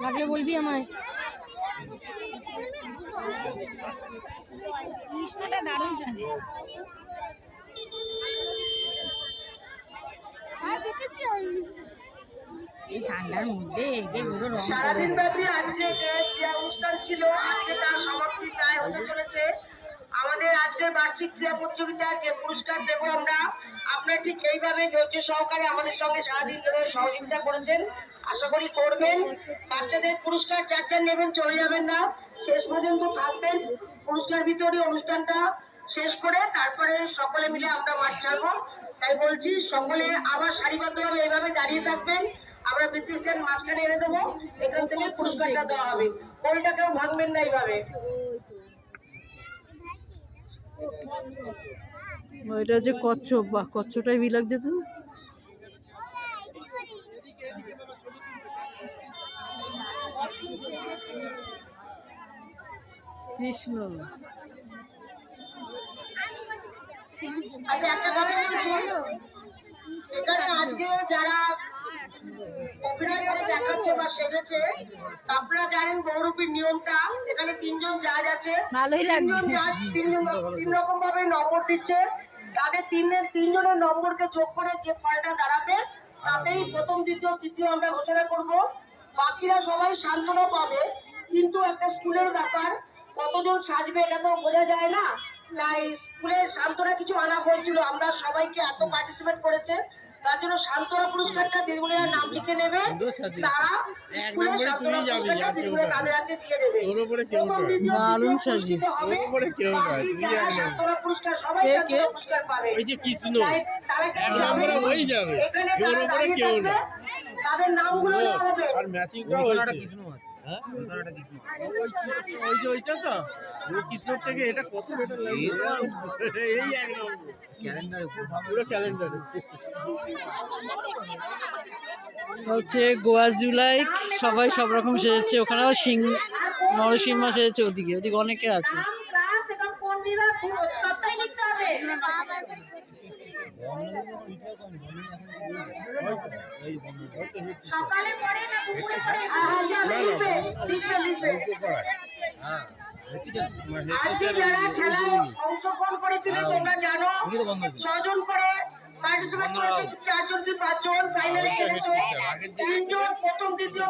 লাগলে বলবি আমায়। কৃষ্ণটা দারুণ সাজে। এই ঠান্ডার মধ্যে সারাদিন ব্যাপী আজকে যে ক্রীড়া অনুষ্ঠান ছিল, আজকে তার সমাপ্তি প্রায় হতে চলেছে। আমাদের আজকের বার্ষিক ক্রীড়া প্রতিযোগিতার যে পুরস্কার দেব আমরা, আপনারা ঠিক এইভাবে ধৈর্য সহকারে আমাদের সঙ্গে সারাদিন যেভাবে সহযোগিতা করেছেন আশা করি করবেন। বাচ্চাদের পুরস্কার যার যার নেবেন, চলে যাবেন না, শেষ পর্যন্ত থাকবেন। পুরস্কার বিতরণী অনুষ্ঠানটা শেষ করে তারপরে সকলে মিলে আমরা মাঠ ছাড়বো। তাই বলছি সকলে আবার সারিবদ্ধভাবে এইভাবে দাঁড়িয়ে থাকবেন। আমরা বৃত্তিষ্ঠান মাঝখানে এনে দেবো, এখান থেকে পুরস্কারটা দেওয়া হবে। কোলটা কেউ ভাঙবেন না এইভাবে। ওইটা হচ্ছে কচ্ছপ, বা কচ্ছপটাই ভি লাগছে তো। কৃষ্ণ আচ্ছা, একটা কথা বলছি, এখানে আজকে যারা অভিনয় করে দেখাচ্ছে বা সেজেছে, আপনারা জানেন বহুরূপীর নিয়মটা। এখানে তিনজন জাজ আছে, তিনজন জাজ তিন রকম ভাবে নম্বর দিচ্ছে। তাদের তিনজনের নম্বরকে যোগ করে যে ফলটা দাঁড়াবে তাতেই প্রথম, দ্বিতীয়, তৃতীয় আমরা ঘোষণা করব। বাকিরা সবাই সান্ত্বনা পাবে, কিন্তু একটা স্কুলের ব্যাপার, কতজন সাজবে এটা তো বোঝা যায় না। তাই স্কুলের সান্ত্বনা কিছু আনা হয়েছিল, আমরা সবাইকে এত পার্টিসিপেট করেছে, তার জন্য সান্ত্বনা পুরস্কারটা দিদিমণিরা নাম লিখে নেবে, তারা স্কুলের সান্ত্বনা পুরস্কারটা দিদিমণিরা তাদের হাতে দিয়ে দেবে। দারুণ সাজিস। সান্ত্বনা পুরস্কার সবাই সান্ত্বনা পুরস্কার পাবে। তারা এখানে তারা দাঁড়িয়ে থাকবে, তাদের নামগুলো দেওয়া হবে। আর ম্যাচিংটা হয়েছে কৃষ্ণ আছে। হ্যাঁ, ওই যে ওইটা তো ওই কৃষ্ণর থেকে এটা কত বেটার লাগে। এই এক নম্বর ক্যালেন্ডারে, পুরো ক্যালেন্ডারে হচ্ছে গোয়া জুলাই, সবাই সব রকম সেজেছে। ওখানে নরসিংহ সেজেছে, ওদিকে ওদিকে অনেকে আছে। সকালে পরে না দুপুরে পরে? আজকে যারা খেলায় অংশগ্রহণ করেছিলেন তোমরা জানো, 6 জন করে পার্টিসিপেট করেছে, 4 জন কি 5 জন ফাইনালে খেলেছে, 3 জন প্রথম, দ্বিতীয়